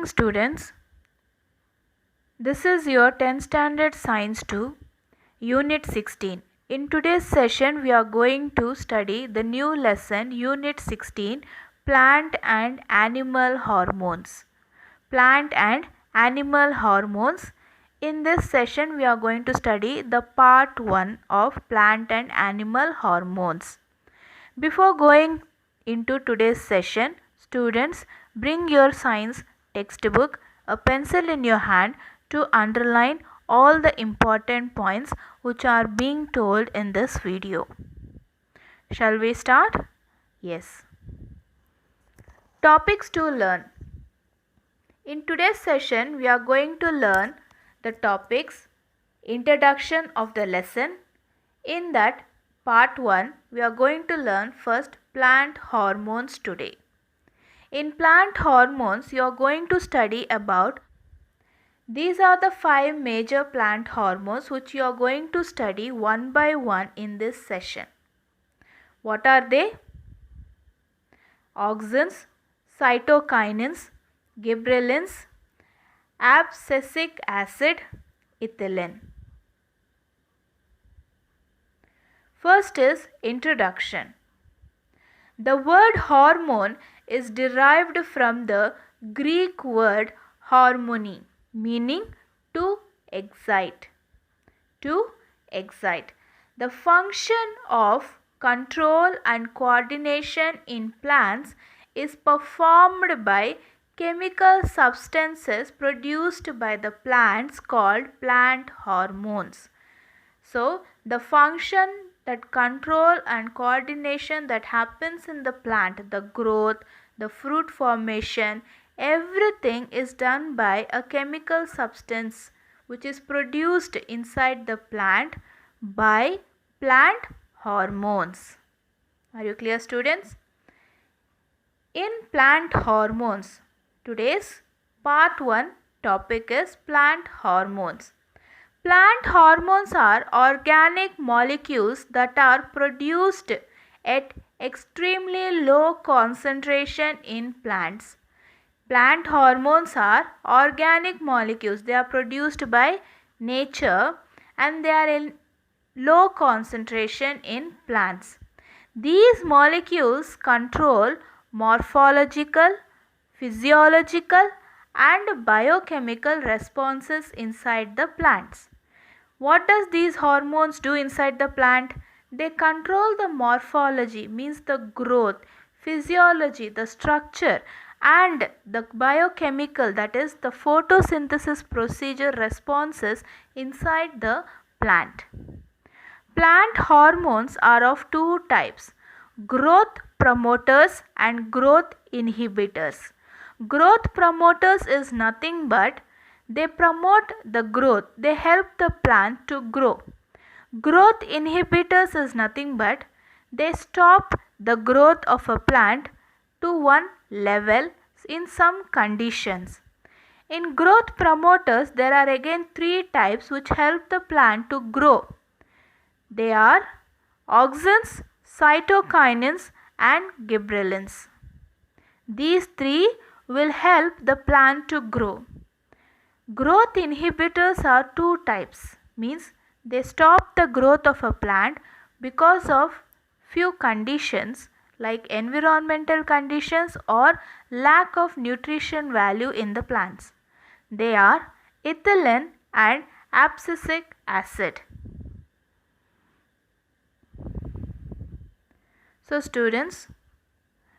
students. This is your 10th standard science 2 unit 16. In today's session we are going to study the new lesson unit 16, plant and animal hormones. Plant and animal hormones. In this session we are going to study the part 1 of plant and animal hormones. Before going into today's session, students, bring your science textbook, a pencil in your hand to underline all the important points which are being told in this video. Shall we start? Yes. Topics to learn. In today's session, we are going to learn the topics, introduction of the lesson. In that part 1, we are going to learn first plant hormones today. In plant hormones, you are going to study about these are the 5 major plant hormones which you are going to study one by one in this session. What are they? Auxins, cytokinins, gibberellins, abscisic acid, ethylene. First is introduction. The word hormone is derived from the Greek word hormone, meaning to excite. To excite. The function of control and coordination in plants is performed by chemical substances produced by the plants called plant hormones. So, the function, that control and coordination that happens in the plant, the growth, the fruit formation, everything is done by a chemical substance which is produced inside the plant by plant hormones. Are you clear, students? In plant hormones, today's part 1 topic is plant hormones. Plant hormones are organic molecules that are produced at extremely low concentration in plants. Plant hormones are organic molecules. They are produced by nature and they are in low concentration in plants. These molecules control morphological, physiological and biochemical responses inside the plants. What does these hormones do inside the plant? They control the morphology, means the growth, physiology, the structure and the biochemical, that is the photosynthesis procedure responses inside the plant. Plant hormones are of two types, growth promoters and growth inhibitors. Growth promoters is nothing but they promote the growth, they help the plant to grow. Growth inhibitors is nothing but they stop the growth of a plant to one level in some conditions. In growth promoters, there are again 3 types which help the plant to grow. They are auxins, cytokinins and gibberellins. These 3 will help the plant to grow. Growth inhibitors are 2 types, means they stop the growth of a plant because of few conditions like environmental conditions or lack of nutrition value in the plants. They are ethylene and abscisic acid. So students,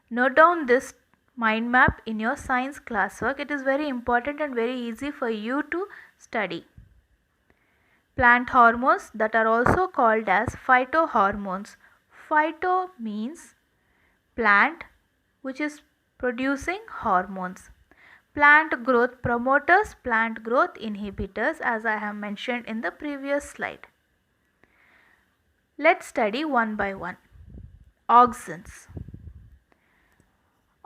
note down this mind map in your science classwork. It is very important and very easy for you to study. Plant hormones that are also called as phytohormones. Phyto means plant which is producing hormones. Plant growth promoters, plant growth inhibitors, as I have mentioned in the previous slide. Let's study one by one. Auxins.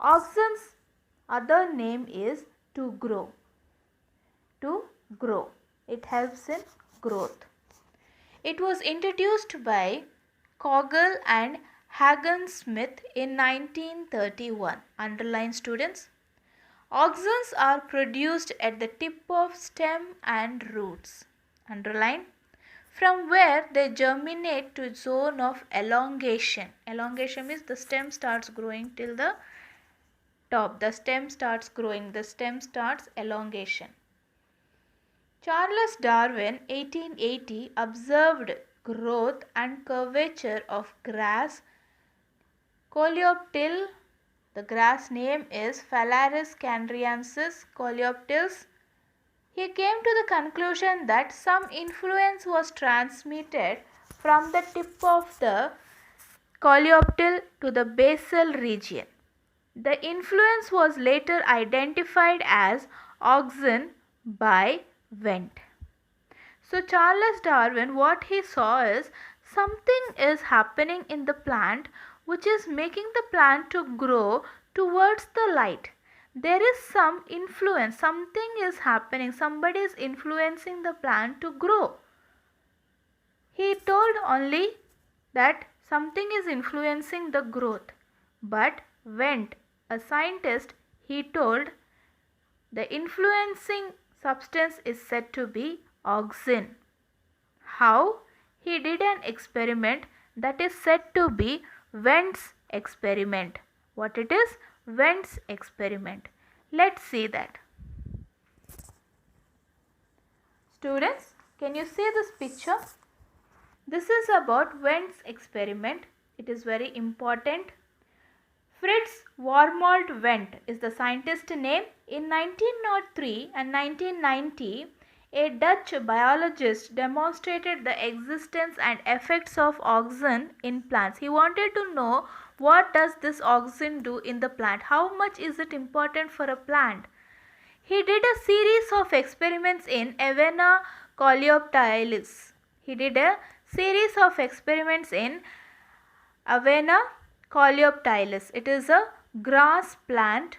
Auxins other name is to grow. To grow. It helps in growth. It was introduced by Kogel and Hagen Smith in 1931. Underline, students. Auxins are produced at the tip of stem and roots. Underline. From where they germinate to zone of elongation. Elongation means the stem starts growing till the top. The stem starts growing. The stem starts elongation. Charles Darwin 1880 observed growth and curvature of grass Coleoptile. The grass name is Phalaris canariensis coleoptilis. He came to the conclusion that some influence was transmitted from the tip of the coleoptile to the basal region. The influence was later identified as auxin by Wendt. So Charles Darwin, what he saw is something is happening in the plant which is making the plant to grow towards the light. There is some influence, something is happening, somebody is influencing the plant to grow. He told only that something is influencing the growth. But Wendt, a scientist, he told the influencing substance is said to be auxin. How? He did an experiment that is said to be Wendt's experiment. What it is? Wendt's experiment. Let's see that. Students, can you see this picture? This is about Wendt's experiment. It is very important. Fritz Warmolt Wendt is the scientist name. In 1903 and 1990, a Dutch biologist demonstrated the existence and effects of auxin in plants. He wanted to know what does this auxin do in the plant, how much is it important for a plant. He did a series of experiments in Avena coleoptilis. He did a series of experiments in Avena coleoptilis. It is a grass plant.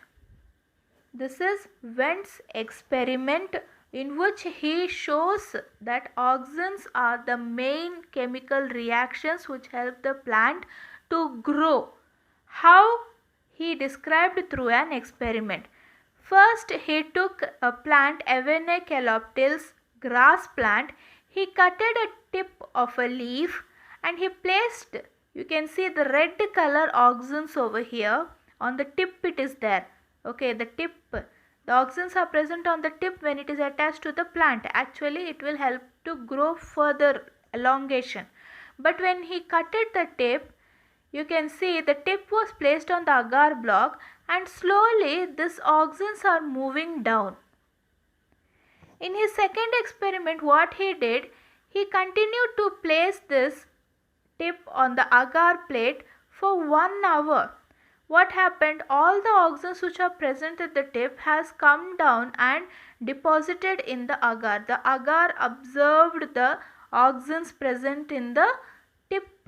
This is Wendt's experiment in which he shows that auxins are the main chemical reactions which help the plant to grow. How? He described through an experiment. First, he took a plant, Avena coleoptilis grass plant. He cutted a tip of a leaf and he placed, you can see the red color auxins over here. On the tip it is there. Okay, the tip. The auxins are present on the tip when it is attached to the plant. Actually, it will help to grow further elongation. But when he cutted the tip, you can see the tip was placed on the agar block and slowly these auxins are moving down. In his second experiment, what he did, he continued to place this tip on the agar plate for 1 hour. What happened? All the auxins which are present at the tip has come down and deposited in the agar. The agar observed the auxins present in the tip.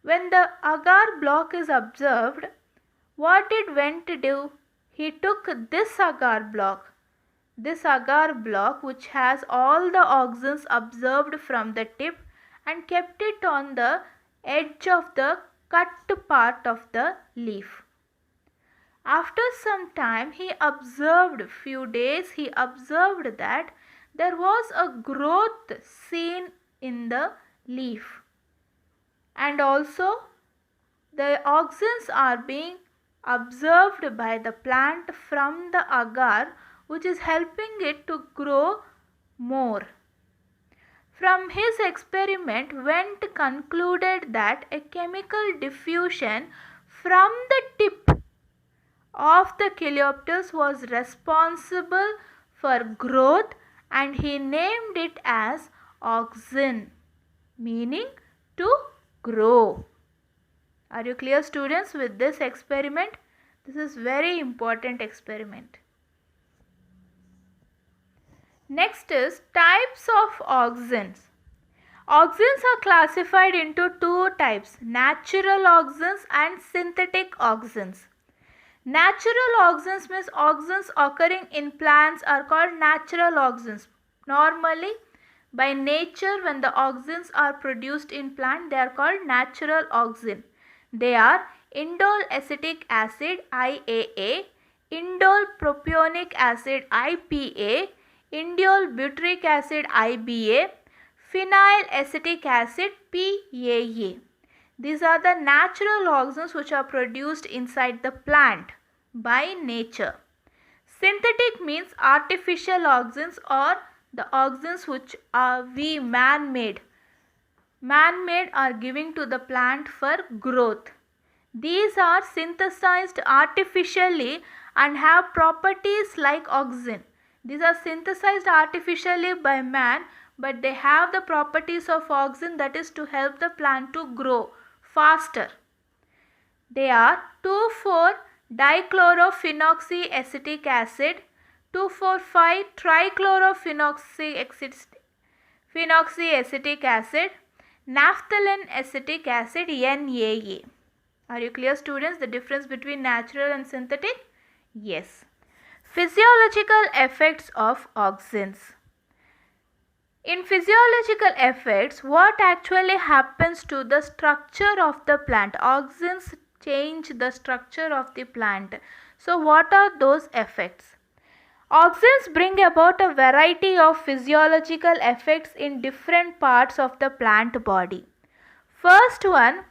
When the agar block is observed, what did Wendt do? He took this agar block which has all the auxins observed from the tip and kept it on the edge of the cut part of the leaf. After some time, he observed that there was a growth seen in the leaf, and also the auxins are being observed by the plant from the agar, which is helping it to grow more. From his experiment, Wendt concluded that a chemical diffusion from the tip of the coleoptilis was responsible for growth, and he named it as auxin, meaning to grow. Are you clear, students, with this experiment? This is very important experiment. Next is types of auxins. Auxins are classified into 2 types, natural auxins and synthetic auxins. Natural auxins means auxins occurring in plants are called natural auxins. Normally, by nature, when the auxins are produced in plant, they are called natural auxin. They are indole acetic acid IAA, indole propionic acid IPA, indole butyric acid IBA, phenyl acetic acid PAA. These are the natural oxygens which are produced inside the plant by nature. Synthetic means artificial oxygens or the oxygens which are man-made. Man-made are giving to the plant for growth. These are synthesized artificially and have properties like oxygen. These are synthesized artificially by man, but they have the properties of oxygen, that is to help the plant to grow faster. They are 2,4-dichlorophenoxyacetic acid, 2,4,5-trichlorophenoxyacetic acid, naphthalene acetic acid NAA. Are you clear, students, the difference between natural and synthetic? Yes. Physiological effects of oxygens. In physiological effects, what actually happens to the structure of the plant? Oxygens change the structure of the plant. So what are those effects? Oxygens bring about a variety of physiological effects in different parts of the plant body. First one,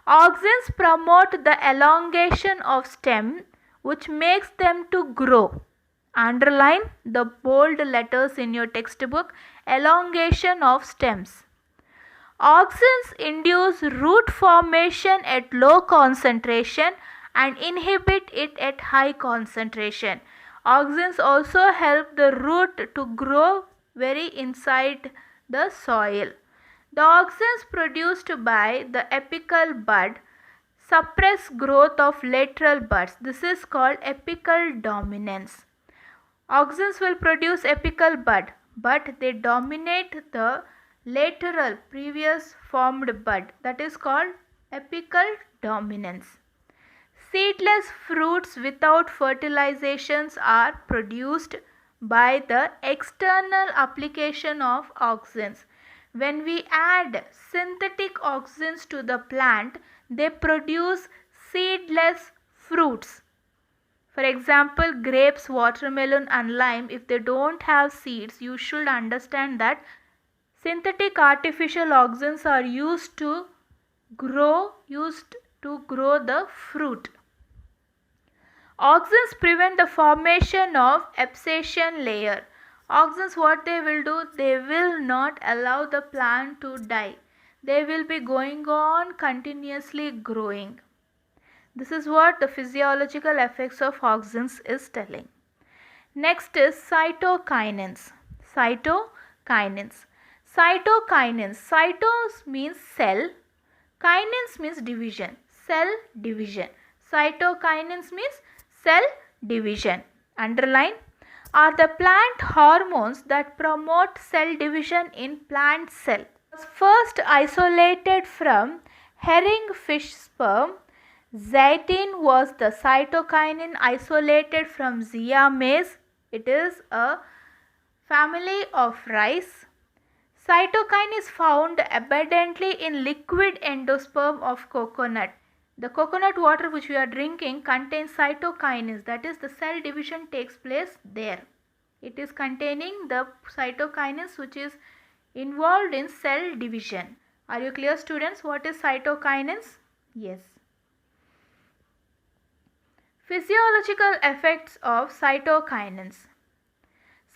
oxygens promote the elongation of stem, which makes them to grow. Underline the bold letters in your textbook, elongation of stems. Oxygens induce root formation at low concentration and inhibit it at high concentration. Oxygens also help the root to grow very inside the soil. The oxygens produced by the apical bud suppress growth of lateral buds. This is called apical dominance. Oxygens will produce apical bud, but they dominate the lateral previous formed bud. That is called apical dominance. Seedless fruits without fertilizations are produced by the external application of oxygens. When we add synthetic oxygens to the plant, they produce seedless fruits. For example, grapes, watermelon and lime, if they don't have seeds, you should understand that synthetic artificial oxygens are used to grow the fruit. Oxygens prevent the formation of abscission layer. Oxygens, what they will do? They will not allow the plant to die. They will be going on continuously growing. This is what the physiological effects of oxygens is telling. Next is cytokinins. Cytokinins. Cytos means cell. Kinins means division. Cell division. Cytokinins means cell division. Underline. Are the plant hormones that promote cell division in plant cell. First isolated from herring fish sperm. Xanthin was the cytokinin isolated from Zea mays. It is a family of rice. Cytokine is found abundantly in liquid endosperm of coconut. The coconut water which we are drinking contains cytokinins, that is the cell division takes place there. It is containing the cytokinins which is involved in cell division. Are you clear, students, what is cytokinins? Yes. Physiological effects of cytokinins.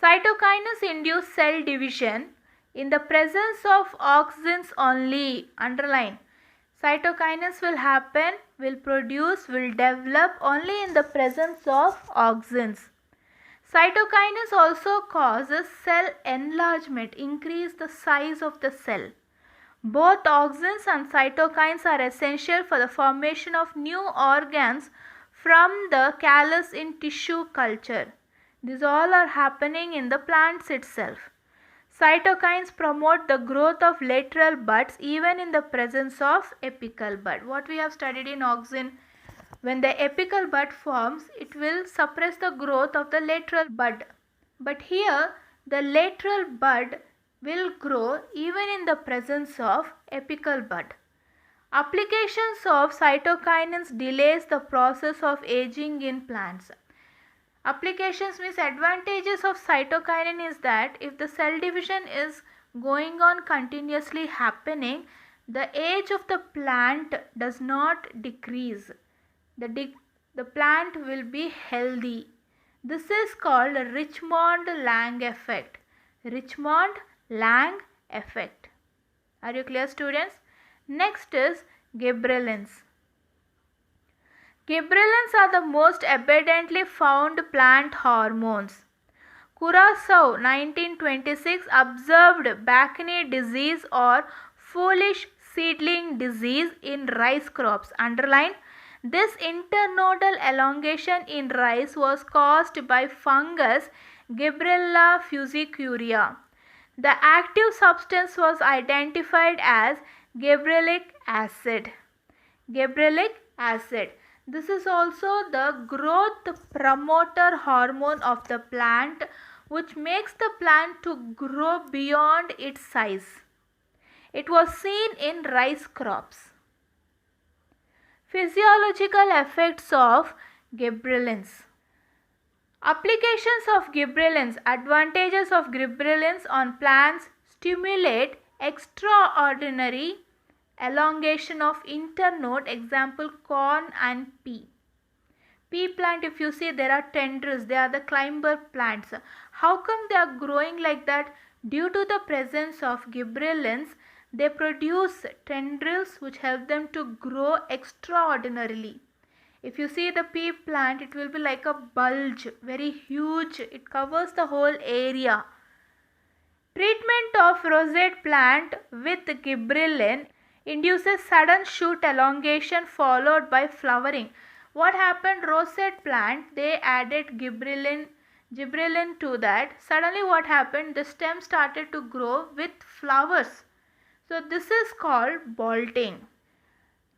Cytokinins induce cell division in the presence of oxygens only. Underline. Cytokinins will happen, will produce, will develop only in the presence of oxygens. Cytokinins also causes cell enlargement, increase the size of the cell. Both oxygens and cytokines are essential for the formation of new organs from the callus in tissue culture. These all are happening in the plants itself. Cytokines promote the growth of lateral buds even in the presence of apical bud. What we have studied in oxygen, when the apical bud forms, it will suppress the growth of the lateral bud. But here, the lateral bud will grow even in the presence of apical bud. Applications of cytokinins delays the process of aging in plants. Applications means advantages of cytokinin is that if the cell division is going on continuously happening, the age of the plant does not decrease. The plant will be healthy. This is called Richmond-Lang effect. Richmond-Lang effect. Are you clear, students? Next is gibberellins. Gibberellins are the most abundantly found plant hormones. Curacao 1926 observed Bacony disease or foolish seedling disease in rice crops. Underline, this internodal elongation in rice was caused by fungus Gibberella fusicurea. The active substance was identified as gibberellic acid. Gibberellic acid. This is also the growth promoter hormone of the plant, which makes the plant to grow beyond its size. It was seen in rice crops. Physiological effects of gibberellins. Applications of gibberellins. Advantages of gibberellins on plants: stimulate extraordinary elongation of internode, example corn and pea. Pea plant, if you see, there are tendrils, they are the climber plants. How come they are growing like that? Due to the presence of gibberellins, they produce tendrils which help them to grow extraordinarily. If you see the pea plant, it will be like a bulge, very huge, it covers the whole area. Treatment of rosette plant with gibberellin induces sudden shoot elongation followed by flowering. What happened? Rosette plant, they added gibberellin to that. Suddenly what happened? The stem started to grow with flowers. So this is called bolting.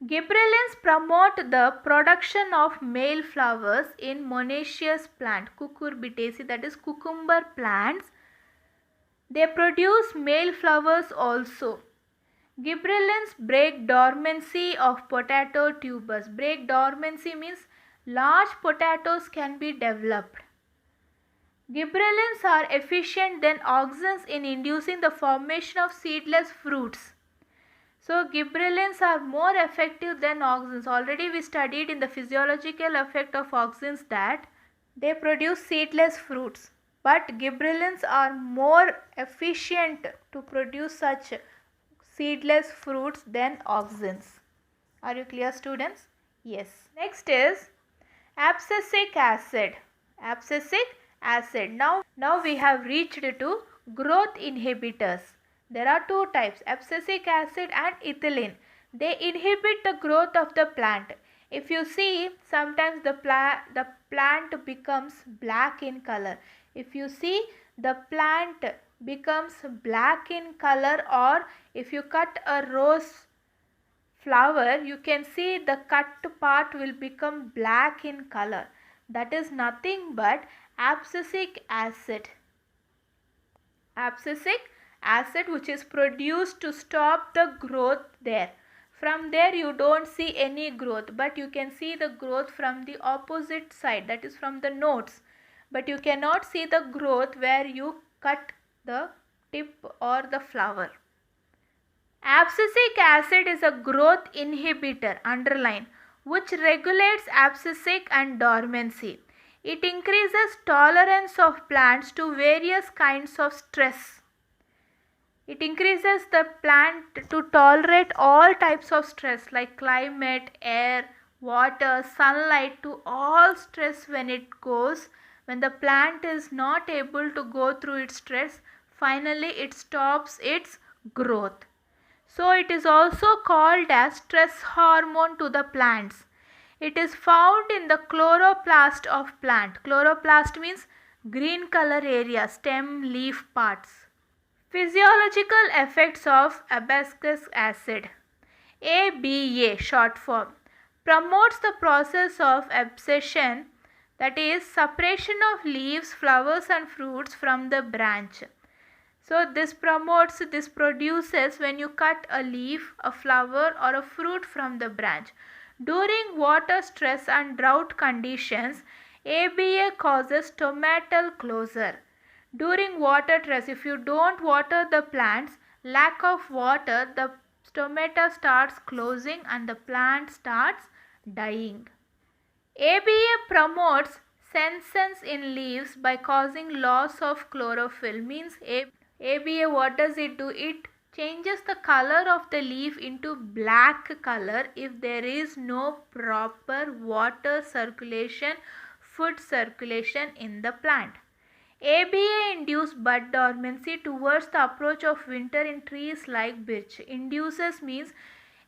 Gibberellins promote the production of male flowers in monoecious plant, cucurbitaceae, that is cucumber plants. They produce male flowers also. Gibberellins break dormancy of potato tubers. Break dormancy means large potatoes can be developed. Gibberellins are efficient than auxins in inducing the formation of seedless fruits. So gibberellins are more effective than auxins. Already we studied in the physiological effect of auxins that they produce seedless fruits. But gibberellins are more efficient to produce such seedless fruits than auxins. Are you clear, students? Yes. Next is abscisic acid. Abscisic acid. Now we have reached to growth inhibitors. There are two types, abscisic acid and ethylene. They inhibit the growth of the plant. If you see, sometimes the plant becomes black in color. If you see, the plant becomes black in color, or if you cut a rose flower, you can see the cut part will become black in color. That is nothing but abscisic acid. Abscisic acid which is produced to stop the growth there. From there you don't see any growth, but you can see the growth from the opposite side, that is from the nodes. But you cannot see the growth where you cut the tip or the flower. Abscisic acid is a growth inhibitor, underline, which regulates abscisic and dormancy. It increases tolerance of plants to various kinds of stress. It increases the plant to tolerate all types of stress like climate, air, water, sunlight, to all stress. When the plant is not able to go through its stress, finally it stops its growth. So it is also called as stress hormone to the plants. It is found in the chloroplast of plant. Chloroplast means green color area, stem, leaf parts. Physiological effects of abscisic acid. ABA, short form, promotes the process of abscission, that is separation of leaves, flowers and fruits from the branch. So this produces when you cut a leaf, a flower or a fruit from the branch. During water stress and drought conditions, ABA causes tomatal closure. During water stress, if you don't water the plants, lack of water, the stomata starts closing and the plant starts dying. ABA promotes senescence in leaves by causing loss of chlorophyll. Means ABA, what does it do? It changes the color of the leaf into black color if there is no proper water circulation, food circulation in the plant. ABA induces bud dormancy towards the approach of winter in trees like birch. Induces means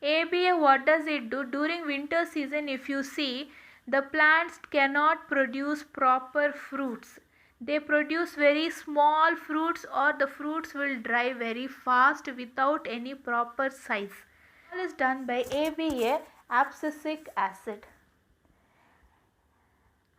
ABA, what does it do? During winter season, if you see, the plants cannot produce proper fruits. They produce very small fruits, or the fruits will dry very fast without any proper size. All is done by ABA, abscisic acid.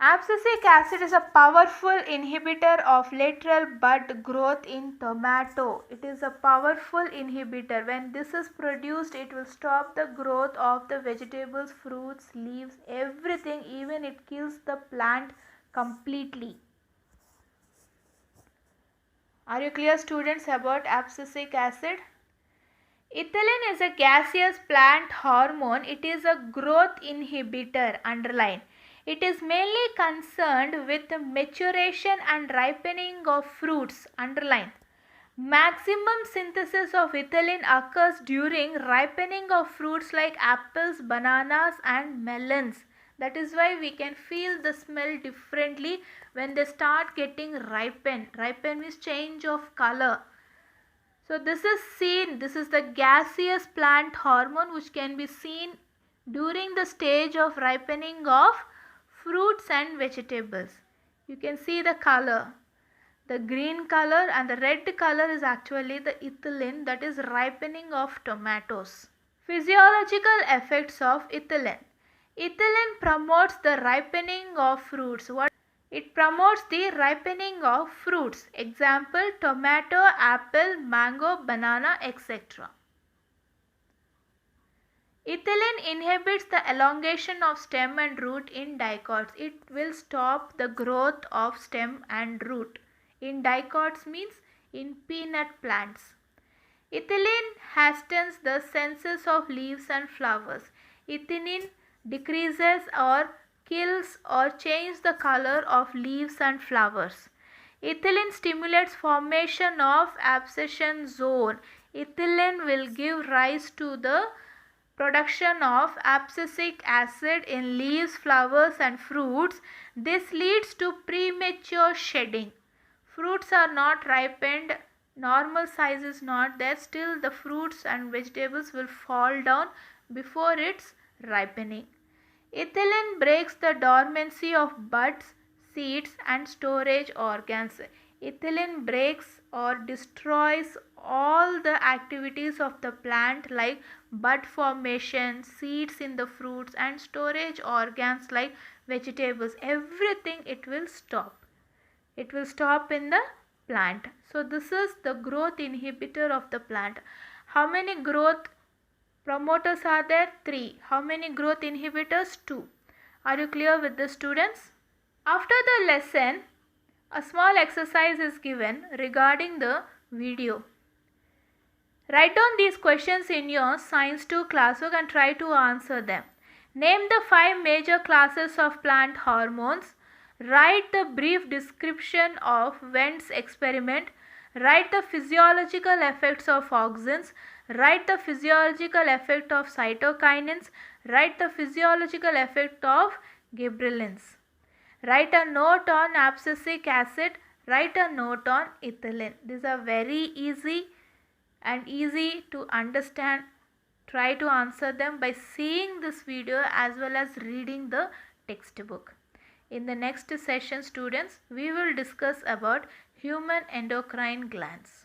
Abscisic acid is a powerful inhibitor of lateral bud growth in tomato. It is a powerful inhibitor. When this is produced, it will stop the growth of the vegetables, fruits, leaves, everything. Even it kills the plant completely. Are you clear, students, about abscisic acid? Ethylene is a gaseous plant hormone. It is a growth inhibitor. Underline. It is mainly concerned with the maturation and ripening of fruits. Underline. Maximum synthesis of ethylene occurs during ripening of fruits like apples, bananas and melons. That is why we can feel the smell differently when they start getting ripened. Ripen means change of color. So this is seen, this is the gaseous plant hormone which can be seen during the stage of ripening of fruits and vegetables. You can see the color. The green color and the red color is actually the ethylene, that is ripening of tomatoes. Physiological effects of ethylene. Ethylene promotes the ripening of fruits. It promotes the ripening of fruits. Example, tomato, apple, mango, banana, etc. Ethylene inhibits the elongation of stem and root in dicots. It will stop the growth of stem and root. In dicots means in peanut plants. Ethylene hastens the senses of leaves and flowers. Ethylene decreases or kills or changes the color of leaves and flowers. Ethylene stimulates formation of abscission zone. Ethylene will give rise to the production of abscisic acid in leaves, flowers and fruits. This leads to premature shedding. Fruits are not ripened, normal size is not there, still the fruits and vegetables will fall down before its ripening. Ethylene breaks the dormancy of buds, seeds and storage organs. Ethylene breaks or destroys all the activities of the plant like bud formation, seeds in the fruits and storage organs like vegetables. Everything it will stop. It will stop in the plant. So this is the growth inhibitor of the plant. How many growth promoters are there? 3. How many growth inhibitors? 2. Are you clear with this, students? After the lesson, a small exercise is given regarding the video. Write down these questions in your Science 2 classwork and try to answer them. Name the 5 major classes of plant hormones. Write the brief description of Wendt's experiment. Write the physiological effects of auxins. Write the physiological effect of cytokinins. Write the physiological effect of gibberellins. Write a note on abscisic acid. Write a note on ethylene. These are very easy and easy to understand. Try to answer them by seeing this video as well as reading the textbook. In the next session, students, we will discuss about human endocrine glands.